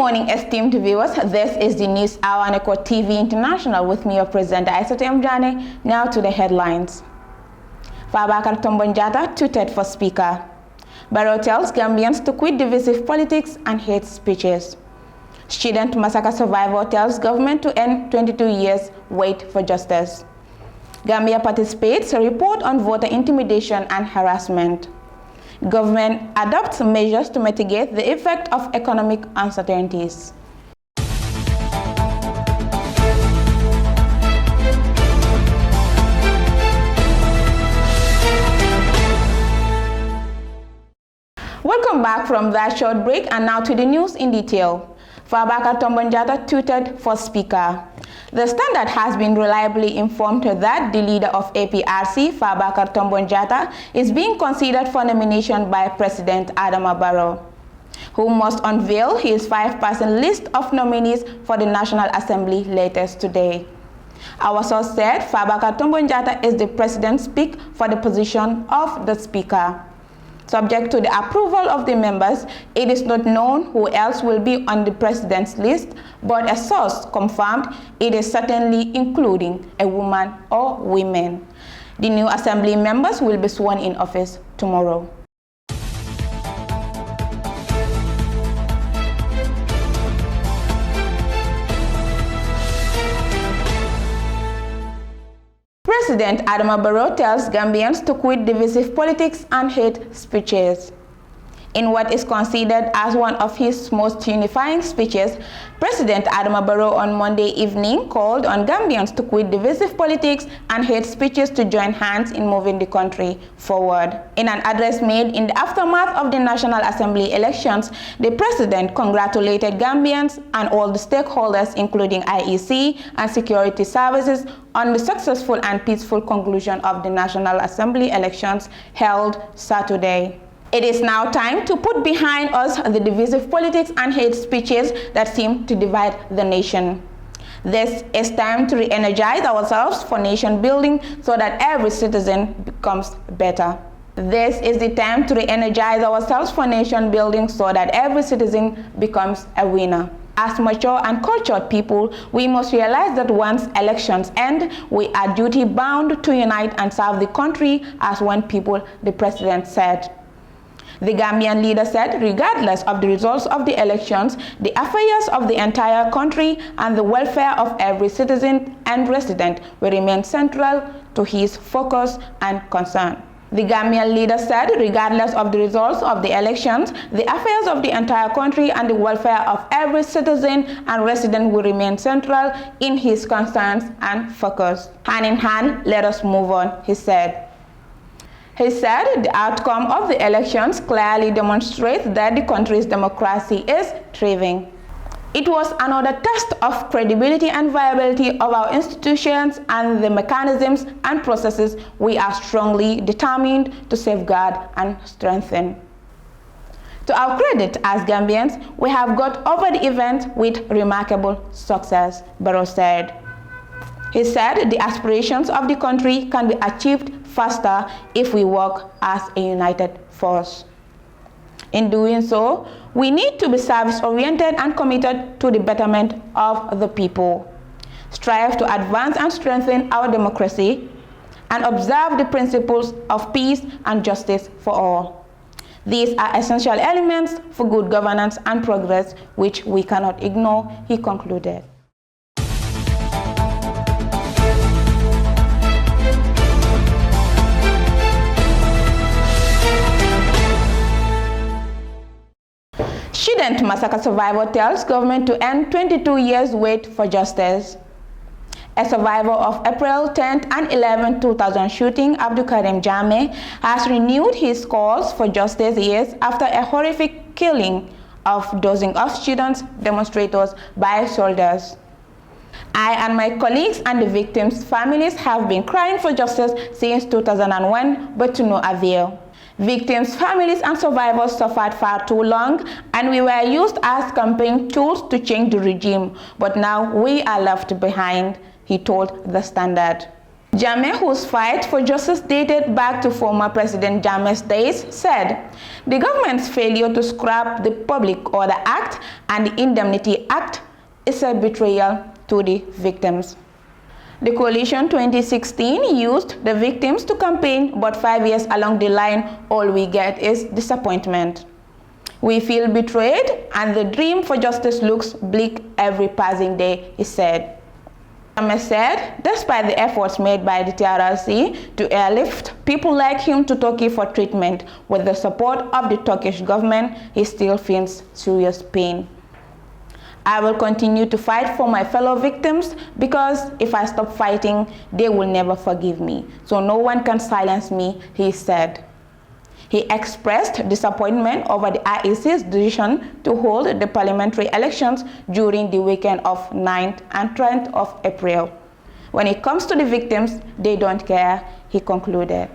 morning, esteemed viewers. This is the News Hour on Eco TV International with me, your presenter, Isatou Janneh. Now to the headlines. Fabakary Tombong Jatta tweeted for Speaker. Barrow tells Gambians to quit divisive politics and hate speeches. Student massacre survivor tells government to end 22 years wait for justice. Gambia participates report on voter intimidation and harassment. Government adopts measures to mitigate the effect of economic uncertainties. Welcome back from that short break, and now to the news in detail. Fabakary Tombong Jatta tweeted for Speaker. The Standard has been reliably informed that the leader of APRC, Fabakary Tombong Jatta, is being considered for nomination by President Adama Barrow, who must unveil his 5-person list of nominees for the National Assembly latest today. Our source said Fabakary Tombong Jatta is the president's pick for the position of the Speaker. Subject to the approval of the members, it is not known who else will be on the president's list, but a source confirmed it is certainly including a woman or women. The new assembly members will be sworn in office tomorrow. President Adama Barrow tells Gambians to quit divisive politics and hate speeches. In what is considered as one of his most unifying speeches, President Adama Barrow on Monday evening called on Gambians to quit divisive politics and hate speeches to join hands in moving the country forward. In an address made in the aftermath of the National Assembly elections, the president congratulated Gambians and all the stakeholders, including IEC and security services, on the successful and peaceful conclusion of the National Assembly elections held Saturday. It is now time to put behind us the divisive politics and hate speeches that seem to divide the nation. This is time to re-energize ourselves for nation building so that every citizen becomes better. This is the time to re-energize ourselves for nation building so that every citizen becomes a winner. As mature and cultured people, we must realize that once elections end, we are duty-bound to unite and serve the country as one people, the president said. The Gambian leader said, regardless of the results of the elections, the affairs of the entire country and the welfare of every citizen and resident will remain central to his focus and concern. The Gambian leader said, regardless of the results of the elections, the affairs of the entire country and the welfare of every citizen and resident will remain central in his concerns and focus. Hand in hand, let us move on, he said. He said the outcome of the elections clearly demonstrates that the country's democracy is thriving. It was another test of credibility and viability of our institutions and the mechanisms and processes we are strongly determined to safeguard and strengthen. To our credit as Gambians, we have got over the event with remarkable success, Barrow said. He said the aspirations of the country can be achieved faster if we work as a united force. In doing so, we need to be service-oriented and committed to the betterment of the people, strive to advance and strengthen our democracy, and observe the principles of peace and justice for all. These are essential elements for good governance and progress, which we cannot ignore, he concluded. Student massacre survivor tells government to end 22 years wait for justice. A survivor of April 10th and 11th, 2000 shooting, Abdulkarim Janneh, has renewed his calls for justice years after a horrific killing of dozens of students, demonstrators by soldiers. I and my colleagues and the victims' families have been crying for justice since 2001, but to no avail. Victims' families and survivors suffered far too long, and we were used as campaign tools to change the regime, but now we are left behind, he told The Standard. Janneh, whose fight for justice dated back to former President Jammeh's days, said, "The government's failure to scrap the Public Order Act and the Indemnity Act is a betrayal to the victims." The coalition 2016 used the victims to campaign, but 5 years along the line, all we get is disappointment. "We feel betrayed, and the dream for justice looks bleak every passing day," he said. Adama said, despite the efforts made by the TRRC to airlift people like him to Turkey for treatment with the support of the Turkish government, he still feels serious pain. "I will continue to fight for my fellow victims because if I stop fighting, they will never forgive me. So no one can silence me," he said. He expressed disappointment over the IEC's decision to hold the parliamentary elections during the weekend of 9th and 10th of April. "When it comes to the victims, they don't care," he concluded.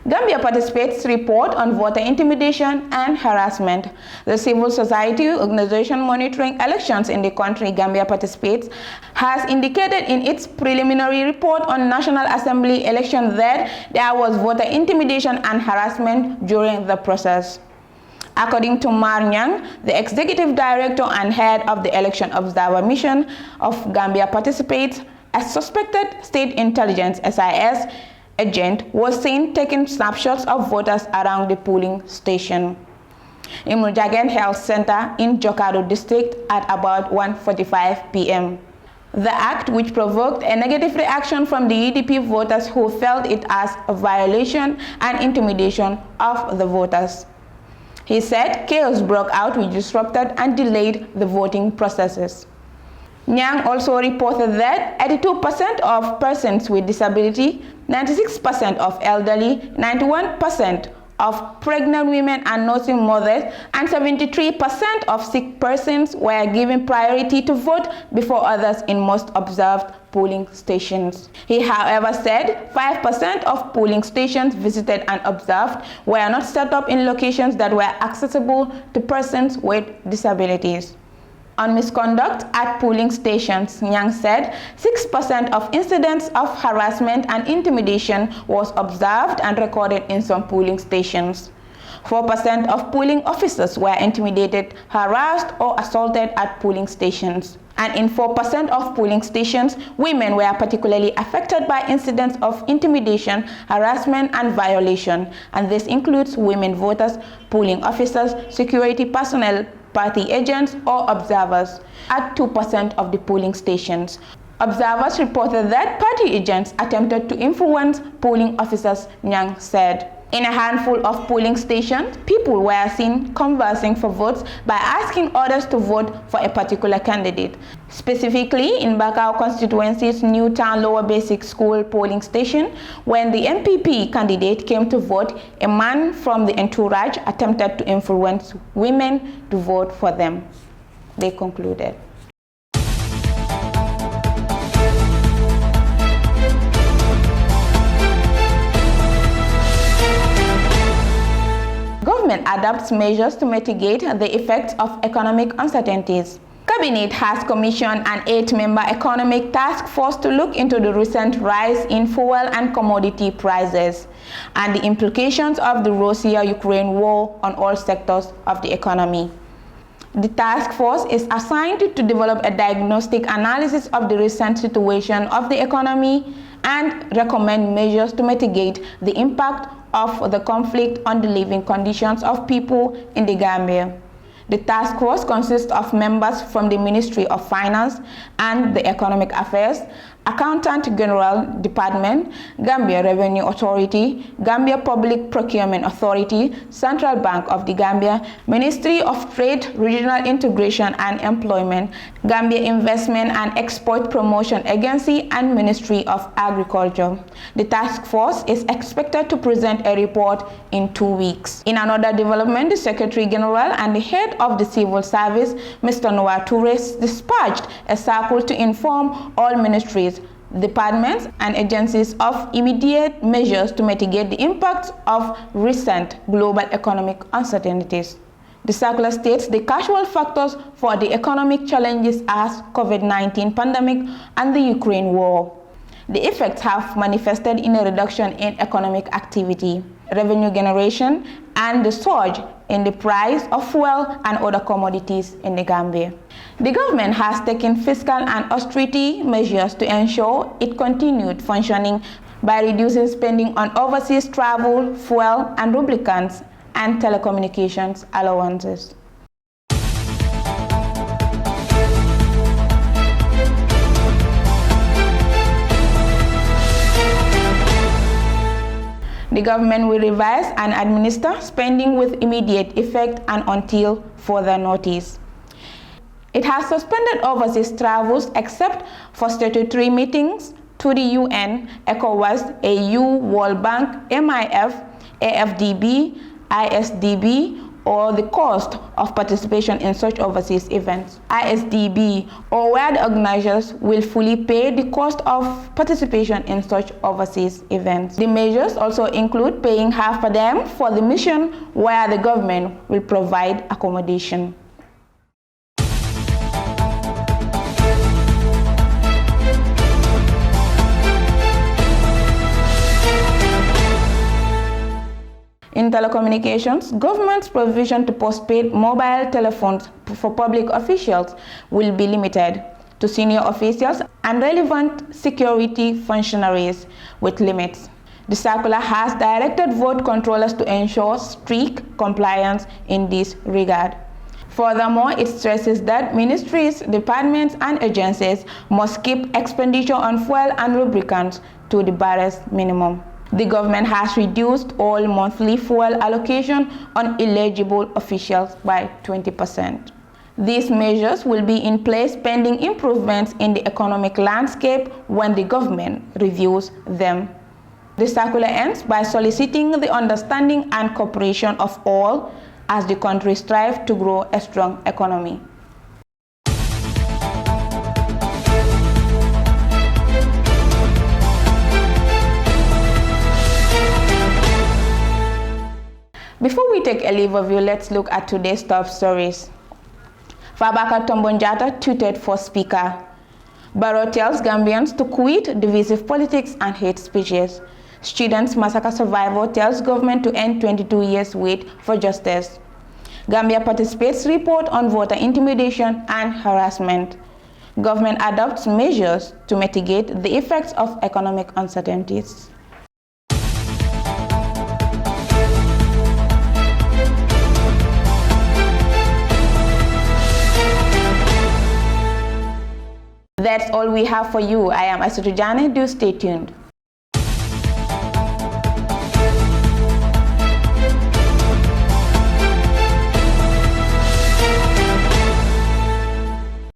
Gambia participates report on voter intimidation and harassment. The civil society organization monitoring elections in the country Gambia participates has indicated in its preliminary report on National Assembly elections that there was voter intimidation and harassment during the process. According to Mar Nyang, the executive director and head of the Election Observer Mission of Gambia participates, a suspected state intelligence SIS agent was seen taking snapshots of voters around the polling station in Mujagen Health Center in Jokado district at about 1:45 p.m. The act, which provoked a negative reaction from the UDP voters who felt it as a violation and intimidation of the voters. He said chaos broke out, which disrupted and delayed the voting processes. Nyang also reported that 82% of persons with disability, 96% of elderly, 91% of pregnant women and nursing mothers, and 73% of sick persons were given priority to vote before others in most observed polling stations. He, however, said 5% of polling stations visited and observed were not set up in locations that were accessible to persons with disabilities. On misconduct at polling stations, Nyang said 6% of incidents of harassment and intimidation was observed and recorded in some polling stations. 4% of polling officers were intimidated, harassed, or assaulted at polling stations. And in 4% of polling stations, women were particularly affected by incidents of intimidation, harassment, and violation. And this includes women voters, polling officers, security personnel, party agents, or observers. At 2% of the polling stations, observers reported that party agents attempted to influence polling officers, Nyang said. In a handful of polling stations, people were seen conversing for votes by asking others to vote for a particular candidate. Specifically, in Bakau constituency's Newtown Lower Basic School polling station, when the MPP candidate came to vote, a man from the entourage attempted to influence women to vote for them, they concluded. Government adopts measures to mitigate the effects of economic uncertainties. Cabinet has commissioned an 8-member economic task force to look into the recent rise in fuel and commodity prices and the implications of the Russia-Ukraine war on all sectors of the economy. The task force is assigned to develop a diagnostic analysis of the recent situation of the economy and recommend measures to mitigate the impact of the conflict on the living conditions of people in the Gambia. The task force consists of members from the Ministry of Finance and the Economic Affairs, Accountant General Department, Gambia Revenue Authority, Gambia Public Procurement Authority, Central Bank of the Gambia, Ministry of Trade, Regional Integration and Employment, Gambia Investment and Export Promotion Agency, and Ministry of Agriculture. The task force is expected to present a report in 2 weeks. In another development, the Secretary General and the head of the Civil Service, Mr. Noah Touré, dispatched a circle to inform all ministries departments and agencies of immediate measures to mitigate the impact of recent global economic uncertainties. The circular states the causal factors for the economic challenges as COVID-19 pandemic and the Ukraine war. The effects have manifested in a reduction in economic activity, revenue generation, and the surge in the price of fuel and other commodities in the Gambia. The government has taken fiscal and austerity measures to ensure it continued functioning by reducing spending on overseas travel, fuel and lubricants, and telecommunications allowances. The government will revise and administer spending with immediate effect and until further notice. It has suspended overseas travels except for statutory meetings to the UN, ECOWAS, AU, World Bank, MIF, AFDB, ISDB, or the cost of participation in such overseas events, ISDB, or where the organizers will fully pay the cost of participation in such overseas events. The measures also include paying half per diem for the mission where the government will provide accommodation. In telecommunications, government's provision to postpaid mobile telephones for public officials will be limited to senior officials and relevant security functionaries with limits. The circular has directed vote controllers to ensure strict compliance in this regard. Furthermore, it stresses that ministries, departments, and agencies must keep expenditure on fuel and lubricants to the barest minimum. The government has reduced all monthly fuel allocation on eligible officials by 20%. These measures will be in place pending improvements in the economic landscape when the government reviews them. The circular ends by soliciting the understanding and cooperation of all as the country strives to grow a strong economy. Before we take a leave of you, let's look at today's top stories. Fabaka Tombonjata tweeted for Speaker. Barrow tells Gambians to quit divisive politics and hate speeches. Students massacre survivor tells government to end 22 years wait for justice. Gambia participates report on voter intimidation and harassment. Government adopts measures to mitigate the effects of economic uncertainties. That's all we have for you. I am Isatou Janneh. Do stay tuned.